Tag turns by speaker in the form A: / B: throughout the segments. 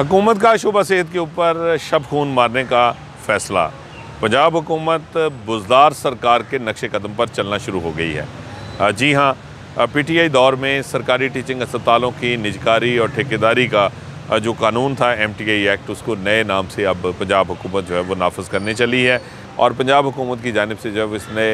A: हुकूमत का शोबा सेहत के ऊपर शब खून मारने का फ़ैसला। पंजाब हुकूमत बुज़दार सरकार के नक्शे कदम पर चलना शुरू हो गई है। जी हाँ, PTI दौर में सरकारी टीचिंग अस्पतालों की निजकारी और ठेकेदारी का जो कानून था MTI एक्ट, उसको नए नाम से अब पंजाब हुकूमत जो है वो नाफिज करने चली है। और पंजाब हुकूमत की जानिब से जब इसने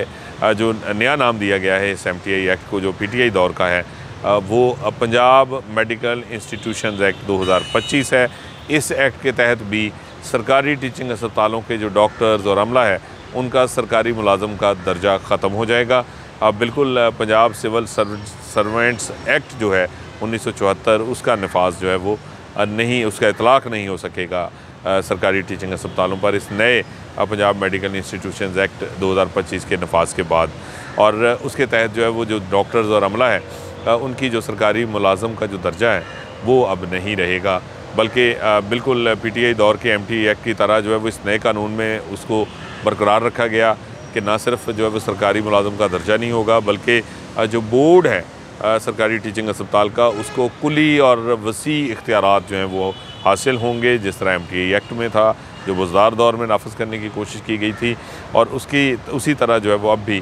A: जो नया नाम दिया गया है इस MTI एक्ट को, जो PTI दौर का है, वो पंजाब मेडिकल इंस्टीट्यूशंस एक्ट 2025 है। इस एक्ट के तहत भी सरकारी टीचिंग अस्पतालों के जो डॉक्टर्स और अमला है उनका सरकारी मुलाजम का दर्जा ख़त्म हो जाएगा। अब बिल्कुल पंजाब सिविल सर्वेंट्स एक्ट जो है 1974, उसका नफाज जो है वो नहीं, उसका इतलाक़ नहीं हो सकेगा सरकारी टीचिंग अस्पतालों पर इस नए पंजाब मेडिकल इंस्टीट्यूशंस एक्ट 2025 के नफाज के बाद। और उसके तहत जो है वो जो डॉक्टर्स और अमला है उनकी जो सरकारी मुलाजम का जो दर्जा है वो अब नहीं रहेगा, बल्कि बिल्कुल PTI दौर के MTI एक्ट की तरह जो है वो इस नए कानून में उसको बरकरार रखा गया कि ना सिर्फ जो है वो सरकारी मुलाजम का दर्जा नहीं होगा, बल्कि जो बोर्ड है सरकारी टीचिंग अस्पताल का, उसको कुली और वसी इख्तियारात जो हैं वो हासिल होंगे, जिस तरह MTI एक्ट में था, जो बुज़दार दौर में नाफिज करने की कोशिश की गई थी। और उसी तरह जो है वो अब भी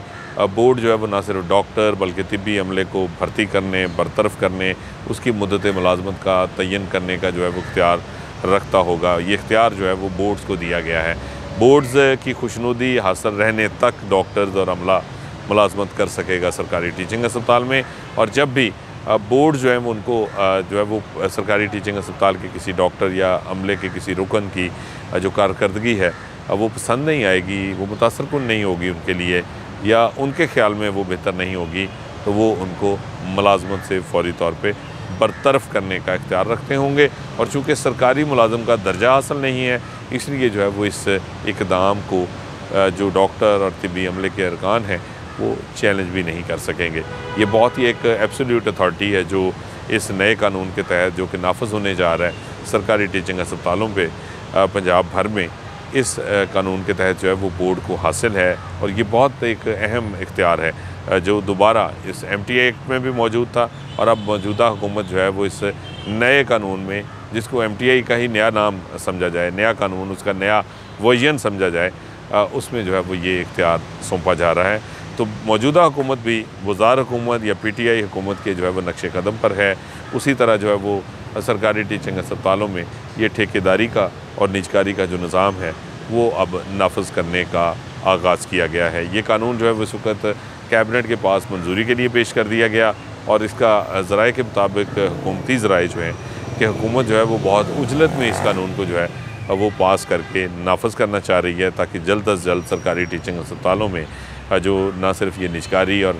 A: बोर्ड जो है वो ना सिर्फ डॉक्टर बल्कि तिब्बी अमले को भर्ती करने, बरतरफ करने, उसकी मुद्दत मुलाजमत का तयन करने का जो है वो इख्तियार रखता होगा। ये इख्तियार जो है वो बोर्ड्स को दिया गया है। बोर्ड्स की खुशनुदी हासिल रहने तक डॉक्टर्स और अमला मुलाजमत कर सकेगा सरकारी टीचिंग अस्पताल में। और जब भी बोर्ड जो है वो उनको जो है वो सरकारी टीचिंग अस्पताल के किसी डॉक्टर या अमले के किसी रुकन की जो कारकर्दगी है वो पसंद नहीं आएगी, वो मुतासरकुन नहीं होगी उनके लिए, या उनके ख़्याल में वो बेहतर नहीं होगी, तो वो उनको मुलाजमत से फौरी तौर पे बरतरफ करने का इख्तियार रखते होंगे। और चूँकि सरकारी मुलाजम का दर्जा हासिल नहीं है, इसलिए जो है वो इस इक़दाम को जो डॉक्टर और तिब्बी अमले के अरकान हैं वो चैलेंज भी नहीं कर सकेंगे। ये बहुत ही एक एब्सोल्यूट अथॉरिटी है जो इस नए कानून के तहत जो कि नाफिज होने जा रहा है सरकारी टीचिंग अस्पतालों पे पंजाब भर में, इस कानून के तहत जो है वो बोर्ड को हासिल है। और ये बहुत एक अहम इख्तियार है जो दोबारा इस MTI एक्ट में भी मौजूद था, और अब मौजूदा हुकूमत जो है वो इस नए कानून में, जिसको MTI का ही नया नाम समझा जाए, नया कानून, उसका नया वर्जन समझा जाए, उसमें जो है वो ये इख्तियार सौंपा जा रहा है। तो मौजूदा हुकूमत भी बुज़दार हुकूमत या PTI हुकूमत के जो है वो नक्शे कदम पर है। उसी तरह जो है वो सरकारी टीचिंग अस्पतालों में ये ठेकेदारी का और निजकारी का जो निज़ाम है वो अब नाफिज करने का आगाज़ किया गया है। ये कानून जो है वो इस वक्त कैबिनेट के पास मंजूरी के लिए पेश कर दिया गया, और इसका ज़राए के मुताबिक हुकूमती ज़राए जो हैं कि हुकूमत जो है वो बहुत उजलत में इस कानून को जो है वो पास करके नाफिज करना चाह रही है, ताकि जल्द अज जल्द सरकारी टीचिंग अस्पतालों में जो ना सिर्फ ये निजकारी और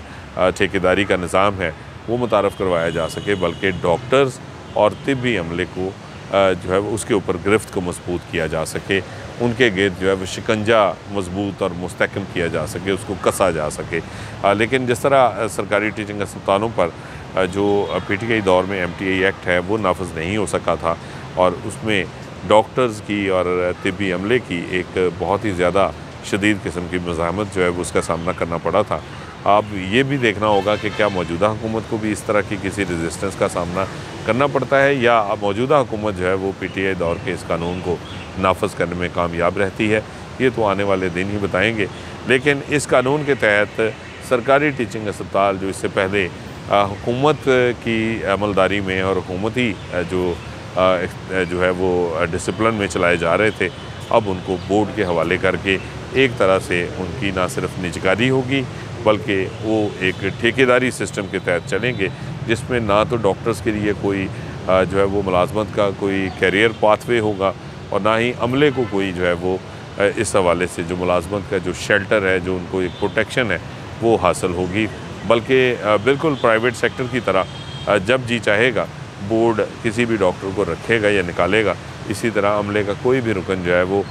A: ठेकेदारी का निज़ाम है वो मुतारफ़ करवाया जा सके, बल्कि डॉक्टर्स और तिब्बी अमले को जो है उसके ऊपर गिरफ्त को मजबूत किया जा सके, उनके गिर्द जो है वो शिकंजा मजबूत और मुस्तहकम किया जा सके, उसको कसा जा सके। लेकिन जिस तरह सरकारी टीचिंग अस्पतालों पर जो PTI दौर में MTI एक्ट है वो नाफिज नहीं हो सका था, और उसमें डॉक्टर्स की और तिब्बी अमले की एक बहुत ही ज़्यादा शदीद किस्म की मज़ाहमत जो है वो उसका सामना करना पड़ा था। अब ये भी देखना होगा कि क्या मौजूदा हुकूमत को भी इस तरह की किसी रेजिस्टेंस का सामना करना पड़ता है, या मौजूदा हुकूमत जो है वो PTI दौर के इस कानून को नाफिज करने में कामयाब रहती है। ये तो आने वाले दिन ही बताएंगे। लेकिन इस कानून के तहत सरकारी टीचिंग अस्पताल जो इससे पहले हुकूमत की अमलदारी में और हुकूमती जो है वो डिसिप्लिन में चलाए जा रहे थे, अब उनको बोर्ड के हवाले करके एक तरह से उनकी ना सिर्फ निजकारी होगी, बल्कि वो एक ठेकेदारी सिस्टम के तहत चलेंगे, जिसमें ना तो डॉक्टर्स के लिए कोई जो है वो मुलाजमत का कोई कैरियर पाथवे होगा, और ना ही अमले को कोई जो है वो इस हवाले से जो मुलाजमत का जो शेल्टर है, जो उनको एक प्रोटेक्शन है, वो हासिल होगी। बल्कि बिल्कुल प्राइवेट सेक्टर की तरह जब जी चाहेगा बोर्ड किसी भी डॉक्टर को रखेगा या निकालेगा, इसी तरह अमले का कोई भी रुकन जो है वो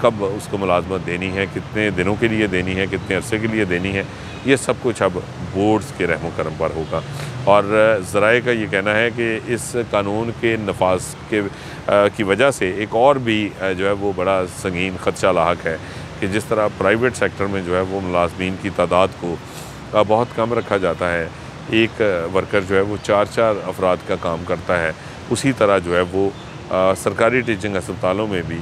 A: कब उसको मुलाजमत देनी है, कितने दिनों के लिए देनी है, कितने अरसे के लिए देनी है, ये सब कुछ अब बोर्ड्स के रहमो करम पर होगा। और ज़राए का ये कहना है कि इस कानून के नफाज की वजह से एक और भी जो है वो बड़ा संगीन ख़दशा लाहक है कि जिस तरह प्राइवेट सेक्टर में जो है वो मुलाजमीन की तादाद को बहुत कम रखा जाता है, एक वर्कर जो है वो 4-4 अफराद का काम करता है, उसी तरह जो है वो सरकारी टीचिंग अस्पतालों में भी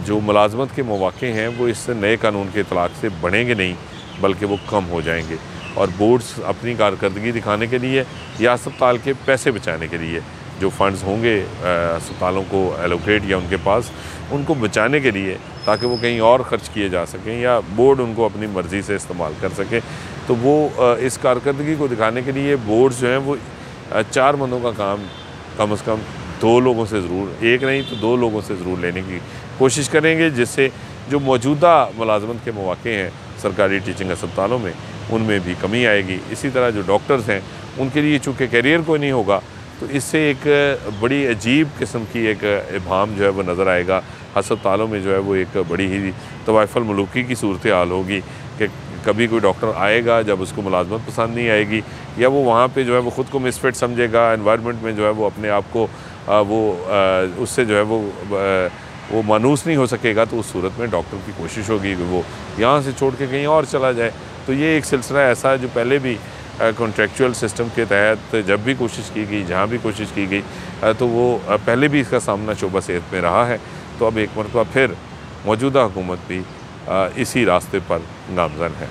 A: जो मुलाजमत के मौक़े हैं वो इस नए कानून के इतलाक़ से बढ़ेंगे नहीं, बल्कि वो कम हो जाएंगे। और बोर्ड्स अपनी कारकर्दगी दिखाने के लिए या अस्पताल के पैसे बचाने के लिए जो फ़ंड्स होंगे अस्पतालों को एलोकेट या उनके पास, उनको बचाने के लिए, ताकि वो कहीं और ख़र्च किए जा सकें या बोर्ड उनको अपनी मर्ज़ी से इस्तेमाल कर सके, तो वो इस कारकर्दगी को दिखाने के लिए बोर्ड्स जो हैं वो 4 बंदों का काम कम से कम 2 लोगों से ज़रूर, एक नहीं तो 2 लोगों से ज़रूर लेने की कोशिश करेंगे, जिससे जो मौजूदा मुलाजमत के मौक़े हैं सरकारी टीचिंग अस्पतालों में, उनमें भी कमी आएगी। इसी तरह जो डॉक्टर्स हैं उनके लिए चूँकि करियर कोई नहीं होगा, तो इससे एक बड़ी अजीब किस्म की एक इबाम जो है वो नज़र आएगा अस्पतालों में। जो है वो एक बड़ी ही तवाइफुल मलूकी की सूरत हाल होगी कि कभी कोई डॉक्टर आएगा जब उसको मुलाजमत पसंद नहीं आएगी, या वो वहाँ पे जो है वो ख़ुद को मिसफिट समझेगा, एनवायरनमेंट में जो है वो अपने आप को उससे जो है वो मानूस नहीं हो सकेगा, तो उस सूरत में डॉक्टर की कोशिश होगी कि वो यहाँ से छोड़ के कहीं और चला जाए। तो ये एक सिलसिला ऐसा है जो पहले भी कॉन्ट्रेक्चुअल सिस्टम के तहत जब भी कोशिश की गई, जहाँ भी कोशिश की गई, तो वो पहले भी इसका सामना शोबा सेहत में रहा है। तो अब एक मरतबा फिर मौजूदा हुकूमत भी इसी रास्ते पर गामज़न है।